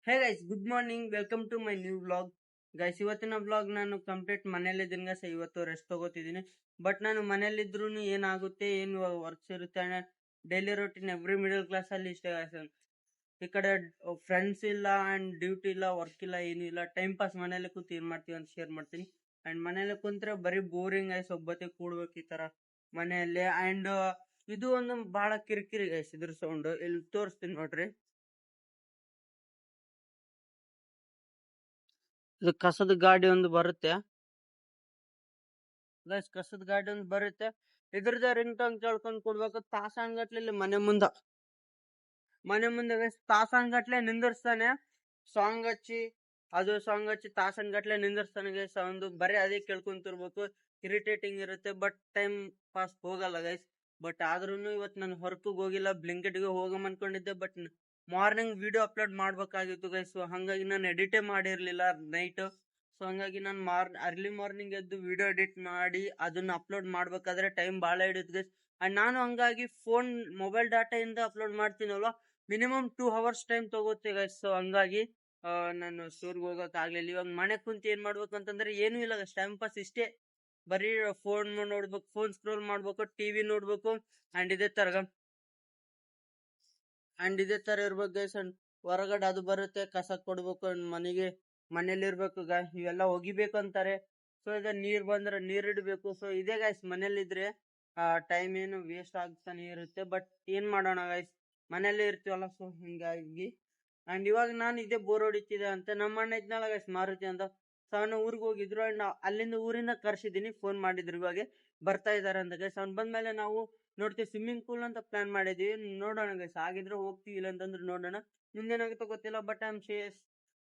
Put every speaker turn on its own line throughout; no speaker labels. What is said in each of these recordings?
Hey guys, good morning. Welcome to my new vlog. Guys, ಇವತ್ತಿನ vlog ನಾನು complete ಮನೇಲಿದ್ದೀನಿ guys. ಇವತ್ತು rest ತಗೋತಿದ್ದೀನಿ. ಬಟ್ ನಾನು ಮನೇಲಿದ್ರು ಏನಾಗುತ್ತೆ, ಏನು ವರ್ಕ್ಸ್ ಇರುತ್ತೆ, daily routine every middle class ಅಲ್ಲಿ ಇಷ್ಟೇ ಗೈಸ್. ಈ ಕಡೆ ಫ್ರೆಂಡ್ಸ್ ಇಲ್ಲ ಅಂಡ್ ಡ್ಯೂಟಿ ಇಲ್ಲ, ವರ್ಕ್ ಇಲ್ಲ, ಏನೂ ಇಲ್ಲ. ಟೈಮ್ ಪಾಸ್ ಮನೇಲಿ ಕೂತು ಏನ್ ಮಾಡ್ತೀವಿ ಅಂತ ಶೇರ್ ಮಾಡ್ತೀನಿ. ಅಂಡ್ ಮನೇಲಿ ಕುಂತ್ರೆ ಬರೀ ಬೋರಿಂಗ್ ಗೈಸ್. ಒಬ್ಬತ್ತೆ ಕೂಡ್ಬೇಕು ಈ ತರ ಮನೆಯಲ್ಲಿ. ಅಂಡ್ ಇದು ಒಂದು ಬಹಳ ಕಿರಿಕಿರಿ ಗೈಸ್. ಇದ್ರ ಸೌಂಡ್ ಇಲ್ಲಿ ತೋರಿಸ್ತೀನಿ ನೋಡ್ರಿ. ಇದು ಕಸದ ಗಾಡಿ ಒಂದು ಬರುತ್ತೆ ಗೈಸ್. ಕಸದ ಗಾಡಿ ಒಂದು ಬರುತ್ತೆ. ಇದ್ರದ್ದು ರಿಂಗ್ ಟೋನ್ ಕೇಳ್ಕೊಂಡ್ ಕೊಡ್ಬೇಕು. ತಾಸನ್ಗಟ್ಲೆ ಮನೆ ಮುಂದೆ ಗೈಸ್ ತಾಸನ್ಗಟ್ಲೆ ನಿಂದಿರ್ಸ್ತಾನೆ. ಸಾಂಗ್ ಹಚ್ಚಿ ತಾಸನ್ಗಟ್ಲೆ ನಿಂದಿರ್ಸ್ತಾನೆ ಗೈಸ್. ಒಂದು ಬರೀ ಅದೇ ಕೇಳ್ಕೊಂತಿರ್ಬೇಕು. ಇರಿಟೇಟಿಂಗ್ ಇರುತ್ತೆ. ಬಟ್ ಟೈಮ್ ಪಾಸ್ ಹೋಗಲ್ಲ ಗೈಸ್. ಬಟ್ ಆದ್ರೂ ಇವತ್ತು ನಾನು ಹೊರಕಿಗೆ ಹೋಗಿಲ್ಲ. ಬ್ಲಿಂಕೆಟ್ಗೆ ಹೋಗಮ್ ಅನ್ಕೊಂಡಿದ್ದೆ. ಬಟ್ ಮಾರ್ನಿಂಗ್ ವಿಡಿಯೋ ಅಪ್ಲೋಡ್ ಮಾಡ್ಬೇಕಾಗಿತ್ತು ಗೈಸ್. ಹಂಗಾಗಿ ನಾನು ಎಡಿಟೇ ಮಾಡಿರ್ಲಿಲ್ಲ ನೈಟ್. ಸೊ ಹಂಗಾಗಿ ನಾನು ಅರ್ಲಿ ಮಾರ್ನಿಂಗ್ ಎದ್ದು ವಿಡಿಯೋ ಎಡಿಟ್ ಮಾಡಿ ಅದನ್ನ ಅಪ್ಲೋಡ್ ಮಾಡ್ಬೇಕಾದ್ರೆ ಟೈಮ್ ಭಾಳ ಹಿಡಿಯುತ್ತೆ ಗೈಸ್. ಅಂಡ್ ನಾನು ಹಂಗಾಗಿ ಮೊಬೈಲ್ ಡಾಟಾ ಇಂದ ಅಪ್ಲೋಡ್ ಮಾಡ್ತೀನಲ್ವಾ, ಮಿನಿಮಮ್ 2 hours ಟೈಮ್ ತಗೋತೆ ಗೈಸ್. ಸೊ ಹಂಗಾಗಿ ನಾನು ಸ್ಟೋರ್ಗೆ ಹೋಗಕ್ ಆಗ್ಲಿಲ್ಲ. ಇವಾಗ ಮನೆ ಕುಂತ ಏನ್ ಮಾಡ್ಬೇಕು ಅಂತಂದ್ರೆ ಏನೂ ಇಲ್ಲ ಗೈಸ್. ಟೈಮ್ ಪಾಸ್ ಇಷ್ಟೇ. ಬರೀ ಫೋನ್ ನೋಡ್ಬೇಕು, ಫೋನ್ ಸ್ಕ್ರೋಲ್ ಮಾಡ್ಬೇಕು, ಟಿವಿ ನೋಡ್ಬೇಕು. ಅಂಡ್ ಇದೇ ತರ ಇರ್ಬೇಕು ಗೈಸ್. ಅಂಡ್ ಹೊರಗಡೆ ಅದು ಬರುತ್ತೆ, ಕಸ ಕೊಡ್ಬೇಕು, ಮನೇಲಿ ಇರ್ಬೇಕು ಗಾಯ್ಸ್. ಇವೆಲ್ಲ ಒಗಿಬೇಕು ಅಂತಾರೆ. ಸೊ ಈಗ ನೀರ್ ಬಂದ್ರೆ ನೀರ್ ಇಡ್ಬೇಕು. ಸೊ ಇದೇ ಗಾಯ್ಸ್, ಮನೇಲಿದ್ರೆ ಟೈಮ್ ಏನು ವೇಸ್ಟ್ ಆಗ್ತಾನೆ ಇರುತ್ತೆ. ಬಟ್ ಏನ್ ಮಾಡೋಣ ಗಾಯ್ಸ್, ಮನೇಲಿ ಇರ್ತೀವಲ್ಲ. ಸೊ ಹಿಂಗಾಗಿ ಅಂಡ್ ಇವಾಗ ನಾನು ಇದೇ ಬೋರ್ ಹೊಡಿತಿದೆ ಅಂತ ನಮ್ಮ ಅಣ್ಣ ಇದ್ನಲ್ಲ ಗಾಯ್ಸ್, ಮಾರುತಿ ಅಂತ. ಸೊ ಅವನ ಊರಿಗೆ ಹೋಗಿದ್ರು. ಅಂಡ್ ಅಲ್ಲಿಂದ ಊರಿಂದ ಕರ್ಸಿದೀನಿ. ಫೋನ್ ಮಾಡಿದ್ರು, ಇವಾಗ ಬರ್ತಾ ಇದಾರೆ ಅಂತ ಗೈಸ್. ಅವ್ನು ಬಂದ್ಮೇಲೆ ನಾವು ನೋಡ್ತೀವಿ ಸ್ವಿಮ್ಮಿಂಗ್ ಪೂಲ್ ಅಂತ ಪ್ಲಾನ್ ಮಾಡಿದೀವಿ. ನೋಡೋಣ ಗೈಸ್, ಆಗಿದ್ರೆ ಹೋಗ್ತೀವಿ, ಇಲ್ಲ ಅಂತಂದ್ರೆ ನೋಡೋಣ. ಮುಂದೇನಾಗುತ್ತೋ ಗೊತ್ತಿಲ್ಲ. ಬಟ್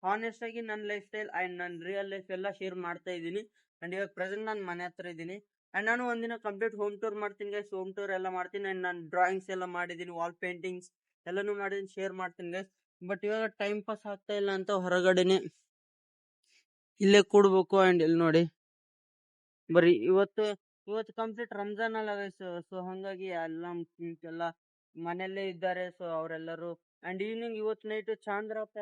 ಹಾನೆಸ್ಟ್ ಆಗಿ ನನ್ನ ಲೈಫ್ ಸ್ಟೈಲ್ ಅಂಡ್ ನನ್ನ ರಿಯಲ್ ಲೈಫ್ ಎಲ್ಲ ಶೇರ್ ಮಾಡ್ತಾ ಇದ್ದೀನಿ. ಅಂಡ್ ಇವಾಗ ಪ್ರೆಸೆಂಟ್ ನಾನು ಮನೆ ಹತ್ರ ಇದ್ದೀನಿ. ಅಂಡ್ ನಾನು ಒಂದಿನ ಕಂಪ್ಲೀಟ್ ಹೋಮ್ ಟೂರ್ ಮಾಡ್ತೀನಿ ಗೈಸ್. ಹೋಮ್ ಟೂರ್ ಎಲ್ಲ ಮಾಡ್ತೀನಿ. ಅಂಡ್ ನಾನು ಡ್ರಾಯಿಂಗ್ಸ್ ಎಲ್ಲ ಮಾಡಿದ್ದೀನಿ, ವಾಲ್ ಪೇಂಟಿಂಗ್ಸ್ ಎಲ್ಲಾನು ಮಾಡಿದ್ದೀನಿ, ಶೇರ್ ಮಾಡ್ತೀನಿ ಗೈಸ್. ಬಟ್ ಇವಾಗ ಟೈಮ್ ಪಾಸ್ ಆಗ್ತಾ ಇಲ್ಲ ಅಂತ ಹೊರಗಡೆನೆ ಇಲ್ಲೇ ಕೂಡ್ಬೇಕು. ಅಂಡ್ ಇಲ್ಲಿ ನೋಡಿ, ಬರೀ ಇವತ್ತು ಕಂಪ್ಲೀಟ್ ರಂಜಾನ್ ಅಲ್ಲ ಗೈಸ್. ಸೊ ಹಂಗಾಗಿ ಎಲ್ಲ ಮುಸ್ಲಿಮ್ಸ್ ಎಲ್ಲ ಮನೆಯಲ್ಲೇ ಇದ್ದಾರೆ. ಸೊ ಅವರೆಲ್ಲರೂ ಅಂಡ್ ಈವ್ನಿಂಗ್ ಇವತ್ತು ನೈಟ್ ಚಾಂದ್ರಪ್ಪ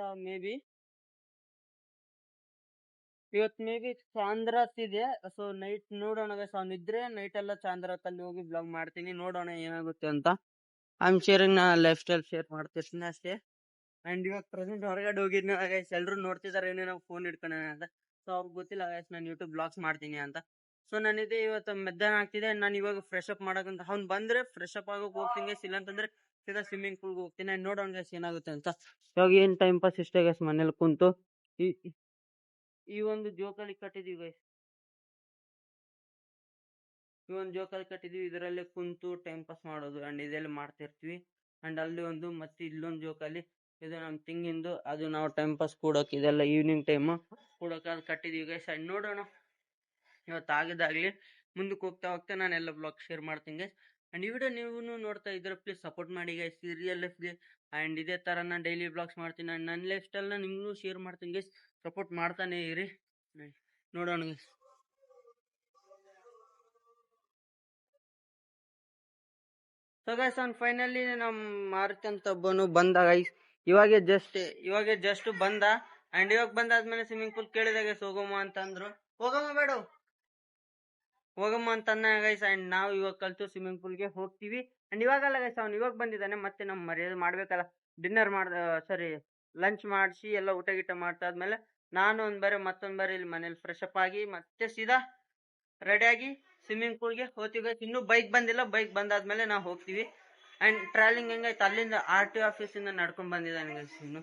ಇವತ್ತು ಮೇ ಬಿ ಚಾಂದ್ರಾತ್ ಇದೆ. ಸೊ ನೈಟ್ ನೋಡೋಣ ಗೈಸ್. ಅವ್ನಿದ್ರೆ ನೈಟ್ ಎಲ್ಲ ಚಾಂದ್ರಾತ್ ಅಲ್ಲಿ ಹೋಗಿ ಬ್ಲಾಗ್ ಮಾಡ್ತೀನಿ. ನೋಡೋಣ ಏನಾಗುತ್ತೆ ಅಂತ. ಐ ಆಮ್ ಶೇರಿಂಗ್ ನಾ ಲೈಫ್ ಸ್ಟೈಲ್ ಶೇರ್ ಮಾಡ್ತಿರ್ತೀನಿ ಅಷ್ಟೇ. ಅಂಡ್ ಇವಾಗ ಪ್ರೆಸೆಂಟ್ ಹೊರಗಡೆ ಹೋಗಿದ್ನ ಗೈಸ್. ಎಲ್ರು ನೋಡ್ತಿದಾರೆ ಏನೇನೋ ಫೋನ್ ಇಟ್ಕೊಂಡ ಅಂತ. ಸೊ ಅವ್ರಿಗೆ ಗೊತ್ತಿಲ್ಲ ಗೈಸ್ ನಾನು ಯೂಟ್ಯೂಬ್ ಬ್ಲಾಗ್ಸ್ ಮಾಡ್ತೀನಿ ಅಂತ. ಸೊ ನಾನಿದೆ ಇವತ್ತು ಮಧ್ಯಾಹ್ನ ಆಗ್ತಿದೆ. ನಾನು ಇವಾಗ ಫ್ರೆಶ್ ಅಪ್ ಮಾಡಕಂತ ಅವ್ನು ಬಂದ್ರೆ ಫ್ರೆಶ್ ಅಪ್ ಆಗೋಕೆ ಹೋಗ್ತೀನಿ ಗೈಸ್. ಇಲ್ಲ ಅಂತಂದ್ರೆ ಸೀದಾ ಸ್ವಿಮ್ಮಿಂಗ್ ಪೂಲ್ಗೆ ಹೋಗ್ತೀನಿ. ನೋಡೋಣ ಗೈಸ್ ಏನಾಗುತ್ತೆ ಅಂತ. ಇವಾಗ ಏನ್ ಟೈಮ್ ಪಾಸ್ ಇಷ್ಟೇ ಗೈಸ್, ಮನೇಲಿ ಕುಂತು ಈ ಒಂದು ಜೋಕಾಲಿ ಕಟ್ಟಿದೀವಿ ಗೈಸ್. ಇದರಲ್ಲೇ ಕುಂತು ಟೈಮ್ ಪಾಸ್ ಮಾಡೋದು. ಅಂಡ್ ಇದೆಲ್ಲ ಮಾಡ್ತಿರ್ತೀವಿ. ಅಂಡ್ ಅಲ್ಲಿ ಮತ್ತೆ ಇಲ್ಲೊಂದು ಜೋಕಾಲಿ, ಇದು ನಮ್ ತಿಂಗಿಂದು. ಅದು ನಾವು ಟೈಮ್ ಪಾಸ್ ಕೂಡಕ್, ಇದೆಲ್ಲ ಈವ್ನಿಂಗ್ ಟೈಮ್ ಕೂಡಕ್ ಅದು ಕಟ್ಟಿದೀವಿ ಗೈಸ್. ಅಂಡ್ ನೋಡೋಣ ಇವತ್ತು ಆಗಿದ್ದಾಗ್ಲಿ. ಮುಂದಕ್ಕೆ ಹೋಗ್ತಾ ನಾನು ಎಲ್ಲ ಬ್ಲಾಗ್ ಶೇರ್ ಮಾಡ್ತೀನಿ ಗೈಸ್. ಅಂಡ್ ಈ ವಿಡಿಯೋ ನೀವು ನೋಡ್ತಾ ಇದ್ರೆ ಪ್ಲೀಸ್ ಸಪೋರ್ಟ್ ಮಾಡಿ ಗೈಸ್, ರಿಯಲ್ ಲೈಫ್ಗೆ. ಅಂಡ್ ಇದೇ ತರ ನಾನು ಡೈಲಿ ಬ್ಲಾಗ್ಸ್ ಮಾಡ್ತೀನಿ. ಅಂಡ್ ನನ್ನ ಲೈಫ್ ಸ್ಟೈಲ್ನ ನಿಮ್ಗೂ ಶೇರ್ ಮಾಡ್ತೀನಿ ಗೈಸ್. ಸಪೋರ್ಟ್ ಮಾಡ್ತಾನೆ ಇರಿ. ನೋಡೋಣ ಗೈಸ್. ಸೊ ಗೈಸ್, ಅವ್ನು ಫೈನಲಿ ನಮ್ ಮಾರುತಿ ಅಂತ ಒಬ್ಬನು ಬಂದ ಗೈಸ್. ಇವಾಗೆ ಜಸ್ಟ್ ಬಂದ. ಅಂಡ್ ಇವಾಗ ಬಂದಾದ್ಮೇಲೆ ಸ್ವಿಮ್ಮಿಂಗ್ ಪೂಲ್ ಕೇಳಿದ ಗೈಸ್, ಹೋಗಮ್ಮ ಅಂತ ಅಂದ್ರು. ಹೋಗಮ್ಮ ಅಂತ ಅಂದ ಗೈಸ್. ಅಂಡ್ ನಾವು ಇವಾಗ ಕಲ್ತು ಸ್ವಿಮ್ಮಿಂಗ್ ಪೂಲ್ಗೆ ಹೋಗ್ತೀವಿ. ಅಂಡ್ ಇವಾಗಲ್ಲ ಗೈಸ್, ಅವ್ನು ಇವಾಗ ಬಂದಿದ್ದಾನೆ. ಮತ್ತೆ ನಮ್ ಮರ್ಯಾದೆ ಮಾಡ್ಬೇಕಲ್ಲ. ಲಂಚ್ ಮಾಡಿಸಿ ಎಲ್ಲ ಊಟ ಗೀಟ ಮಾಡ್ತಾ ಆದ್ಮೇಲೆ ನಾನು ಮತ್ತೊಂದ್ ಬಾರಿ ಇಲ್ಲಿ ಮನೇಲಿ ಫ್ರೆಶ್ ಅಪ್ ಆಗಿ ಮತ್ತೆ ಸೀದಾ ರೆಡಿ ಆಗಿ ಸ್ವಿಮ್ಮಿಂಗ್ ಪೂಲ್ಗೆ ಹೋಗ್ತೀವಿ ಗೈಸ್. ಇನ್ನೂ ಬೈಕ್ ಬಂದಿಲ್ಲ. ಬೈಕ್ ಬಂದಾದ್ಮೇಲೆ ನಾವು ಹೋಗ್ತೀವಿ. ಅಂಡ್ ಟ್ರಾವೆಲಿಂಗ್ ಹೆಂಗಾಯ್ತು, ಅಲ್ಲಿಂದ RTO ಆಫೀಸಿಂದ ನಡ್ಕೊಂಡ್ ಬಂದಿದ್ದಾನೆ ಗೈಸ್ ಇನ್ನು.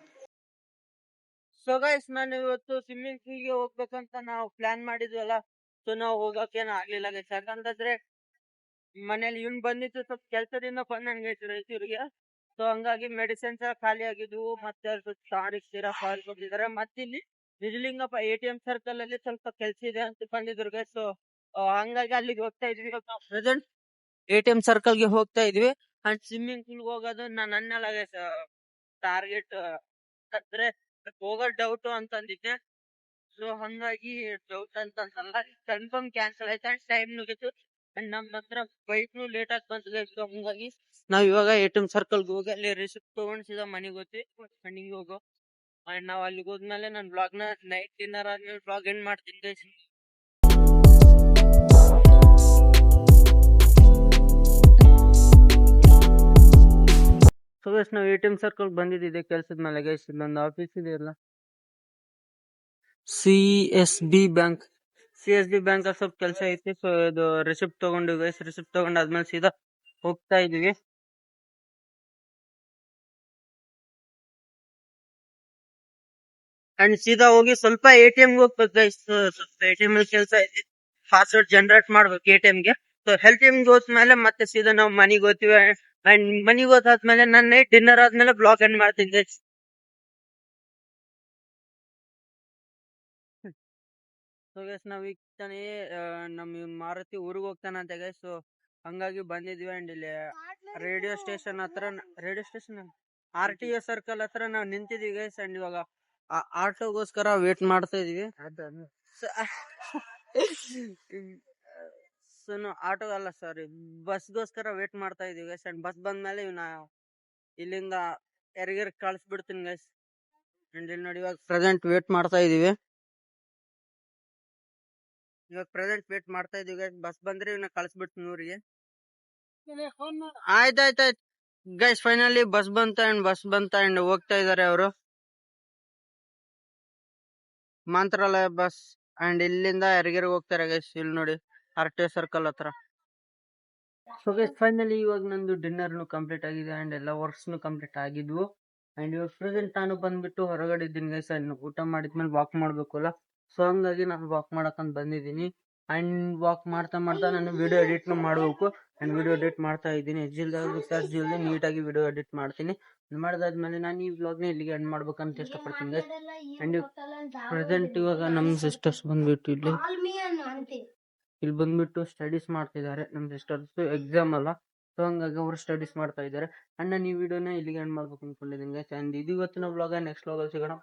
ಸೊ ಗೈಸ್, ನಾನು ಇವತ್ತು ಸ್ವಿಮ್ಮಿಂಗ್ ಪೂಲ್ಗೆ ಹೋಗ್ಬೇಕಂತ ನಾವು ಪ್ಲಾನ್ ಮಾಡಿದ್ವಲ್ಲ. ಸೊ ನಾವು ಹೋಗಕ್ಕೇನು ಆಗ್ಲಿಲ್ಲ ಗೈಸ್. ಯಾಕಂತಂದ್ರೆ ಮನೇಲಿ ಇವ್ನು ಬಂದಿತ್ತು, ಸ್ವಲ್ಪ ಕೆಲ್ಸದಿಂದ ಬಂದಂಗೆ ಗೈಸ್ ರಾಯಚೂರಿಗೆ. ಸೊ ಹಂಗಾಗಿ ಮೆಡಿಸಿನ್ಸ್ ಖಾಲಿ ಆಗಿದ್ವು. ಮತ್ತೆ ಟಾನಿಕ್ ಸಿರಪ್ ಕೊಟ್ಟಿದ್ದಾರೆ. ಮತ್ತೆ ಇಲ್ಲಿ ನಿಜಲಿಂಗಪ್ಪ ATM ಸರ್ಕಲ್ ಅಲ್ಲಿ ಸ್ವಲ್ಪ ಕೆಲ್ಸ ಇದೆ ಅಂತ ಬಂದಿದ್ರು ಗೈಸ್. ಸೊ ಹಂಗಾಗಿ ಅಲ್ಲಿಗೆ ಹೋಗ್ತಾ ಇದ್ವಿ. ಪ್ರೆಸೆಂಟ್ ATM ಸರ್ಕಲ್ಗೆ ಹೋಗ್ತಾ ಇದ್ವಿ. ಅಂಡ್ ಸ್ವಿಮ್ಮಿಂಗ್ ಪೂಲ್ಗೆ ಹೋಗೋದು ನನ್ನೆಲ್ಲ ಗೈಸ್ ಟಾರ್ಗೆಟ್. ಅಂದ್ರೆ ಹೋಗೋ ಡೌಟ್ ಅಂತಂದಿದ್ದೆ. ಸೊ ಹಂಗಾಗಿ ಡೌಟ್ ಅಂತಲ್ಲ, ಕನ್ಫರ್ಮ್ ಕ್ಯಾನ್ಸಲ್ ಆಯ್ತು. ಅಂಡ್ ಟೈಮ್ ಮುಗೀತು. ಅಂಡ್ ನಮ್ ಹತ್ರ ಬೈಕ್ನು ಲೇಟ್ ಆಗಿ ಬಂದಿದೆ. ಸೊ ಹಂಗಾಗಿ ನಾವ್ ಇವಾಗ ATM ಸರ್ಕಲ್ಗೆ ಹೋಗಿ ಅಲ್ಲಿ ರಿಸಿಪ್ಟ್ ತಗೊಂಡು ಸೀದಾ ಮನೆಗೆ ಹೋಗ್ತೀವಿ. ಅಂಡ್ ಹಿಂಗೆ ಅಂಡ್ ನಾವು ಅಲ್ಲಿಗೆ ಹೋದ್ಮೇಲೆ ನನ್ನ ಬ್ಲಾಗ್ನ ನೈಟ್ ಡಿನ್ನರ್ ಆದ್ಮೇಲೆ ಬ್ಲಾಗ್ ಎಂಡ್ ಮಾಡ್ತೀನಿ ಗೈಸ್. ಸೊ ಗೈಸ್ ನಾವು ATM ಸರ್ಕಲ್ ಬಂದಿದ್ದೆ ಕೆಲ್ಸದ ಮೇಲೆ ಗೈಸ್. ಇಲ್ಲೊಂದು ಆಫೀಸ್ ಇದೆ ಅಲ್ಲ, CSB ಬ್ಯಾಂಕ್. CSB ಬ್ಯಾಂಕ್ ಸ್ವಲ್ಪ ಕೆಲಸ ಐತಿ. ಸೊ ಇದು ರಿಸಿಪ್ಟ್ ತಗೊಂಡು ಗೈಸ್, ರಿಸಿಪ್ಟ್ ತಗೊಂಡಾದ್ಮೇಲೆ ಸೀದಾ ಹೋಗ್ತಾ ಇದೀವಿ. ಅಂಡ್ ಸೀದಾ ಹೋಗಿ ಸ್ವಲ್ಪ ATM ಹೋಗ್ಬೇಕು ಗೈಸ್. ಸ್ವಲ್ಪ ATM ಅಲ್ಲಿ ಕೆಲಸ ಐತಿ, ಪಾಸ್ವರ್ಡ್ ಜನರೇಟ್ ಮಾಡ್ಬೇಕು ATM ಗೆ. ಸೊ ATM ಗೆ ಹೋದ್ಮೇಲೆ ಮತ್ತೆ ಸೀದಾ ನಾವು ಮನೆಗೆ ಹೋಗ್ತೀವಿ. ಅಂಡ್ ಮನೆಗೆ ಹೋದಾದ್ಮೇಲೆ ನಾನು ನೈಟ್ ಡಿನ್ನರ್ ಆದ್ಮೇಲೆ ಬ್ಲಾಗ್ ಎಂಡ್ ಮಾಡ್ತೀನಿ ಗೈಸ್. ಸೊ ಗೈಸ್ ನಾವ್ ಈಗ ತಾನೇ ನಮ್ಮ ಮಾರುತಿ ಊರಿಗೆ ಹೋಗ್ತಾನಂತೆ ಗೈಸ್. ಸೊ ಹಂಗಾಗಿ ಬಂದಿದ್ವಿ. ಅಂಡ್ ಇಲ್ಲಿ ರೇಡಿಯೋ ಸ್ಟೇಷನ್ RTO ಸರ್ಕಲ್ ಹತ್ರ ನಾವು ನಿಂತಿದೀವಿ ಗೈಸ್. ಅಂಡ್ ಇವಾಗ ಆಟೋಗೋಸ್ಕರ ವೇಟ್ ಮಾಡ್ತಾ ಇದೀವಿ. ಸೊ ಆಟೋ ಅಲ್ಲ, ಸಾರಿ, ಬಸ್ಗೋಸ್ಕರ ವೇಟ್ ಮಾಡ್ತಾ ಇದೀವಿ ಗೈಸ್. ಅಂಡ್ ಬಸ್ ಬಂದ್ಮೇಲೆ ಇವ್ನ ಇಲ್ಲಿಂದ ಯಾರಿಗಾರ ಕಳ್ಸ್ಬಿಡ್ತೀನಿ ಗೈಸ್. ಅಂಡ್ ಇಲ್ಲಿ ನೋಡಿ ಇವಾಗ ಪ್ರೆಸೆಂಟ್ ವೇಟ್ ಮಾಡ್ತಾ ಇದೀವಿ. ಬಸ್ ಬಂದ್ರೆ ಇವ್ನ ಕಳ್ಸ್ಬಿಡ್ತೀನಿ ಊರಿಗೆ. ಆಯ್ತಾಯ್ತಾಯ್ತು ಗೈಸ್, ಫೈನಲಿ ಬಸ್ ಬಂತ ಅಂಡ್ ಹೋಗ್ತಾ ಇದಾರೆ ಅವರು, ಮಂತ್ರಾಲಯ ಬಸ್. ಅಂಡ್ ಇಲ್ಲಿಂದ ಯಾರಿಗಾರ ಹೋಗ್ತಾರೆ ಗೈಸ್. ಇಲ್ಲಿ ನೋಡಿ RTO ಸರ್ಕಲ್ ಹತ್ರ. ಸೊ ಗೈಸ್ ಫೈನಲಿ ಇವಾಗ ನಂದು ಡಿನ್ನರ್ ಕಂಪ್ಲೀಟ್ ಆಗಿದೆ ಅಂಡ್ ಎಲ್ಲ ವರ್ಕ್ಸ್ ಕಂಪ್ಲೀಟ್ ಆಗಿದ್ವು. ಅಂಡ್ ಇವಾಗ ಪ್ರೆಸೆಂಟ್ ನಾನು ಬಂದ್ಬಿಟ್ಟು ಹೊರಗಡೆ ಇದ್ದೀನಿ ಗೈಸ್. ಅಂಡ್ ಊಟ ಮಾಡಿದ್ಮೇಲೆ ವಾಕ್ ಮಾಡ್ಬೇಕಲ್ಲ, ಸೊ ಹಂಗಾಗಿ ನಾನು ವಾಕ್ ಮಾಡಕಂತ ಬಂದಿದ್ದೀನಿ. ಅಂಡ್ ವಾಕ್ ಮಾಡ್ತಾ ನಾನು ವಿಡಿಯೋ ಎಡಿಟ್ ಮಾಡ್ಬೇಕು. ಅಂಡ್ ವಿಡಿಯೋ ಎಡಿಟ್ ಮಾಡ್ತಾ ಇದ್ದೀನಿ. ಜಿಲ್ದೆ ನೀಟಾಗಿ ವಿಡಿಯೋ ಎಡಿಟ್ ಮಾಡ್ತೀನಿ. ಮಾಡಿದಾದ್ಮೇಲೆ ನಾನು ಈ ವ್ಲಾಗ್ನ ಇಲ್ಲಿಗೆ ಎಂಡ್ ಮಾಡ್ಬೇಕಂತ ಇಷ್ಟಪಡ್ತೀನಿ ಗೈಸ್. ಅಂಡ್ ಪ್ರೆಸೆಂಟ್ ಇವಾಗ ನಮ್ಮ ಸಿಸ್ಟರ್ಸ್ ಬಂದ್ಬಿಟ್ಟು ಇಲ್ಲಿ ಬಂದ್ಬಿಟ್ಟು ಸ್ಟಡೀಸ್ ಮಾಡ್ತಿದ್ದಾರೆ. ನಮ್ಮ ಸಿಸ್ಟರ್ಸ್ ಎಕ್ಸಾಮ್ ಅಲ್ಲ, ಸೊ ಹಂಗಾಗಿ ಅವರು ಸ್ಟಡೀಸ್ ಮಾಡ್ತಾ ಇದ್ದಾರೆ. ಅಂಡ್ ನಾನು ಈ ವಿಡಿಯೋನ ಇಲ್ಲಿಗೆ ಎಂಡ್ ಮಾಡ್ಬೇಕು ಅನ್ಕೊಂಡಿದ್ದೀನಿ ಗೈಸ್. ಅಂಡ್ ಇದು ಇವತ್ತಿನ ವ್ಲಾಗ್. ನೆಕ್ಸ್ಟ್ ವ್ಲಾಗಲ್ಲಿ ಸಿಗೋಣ.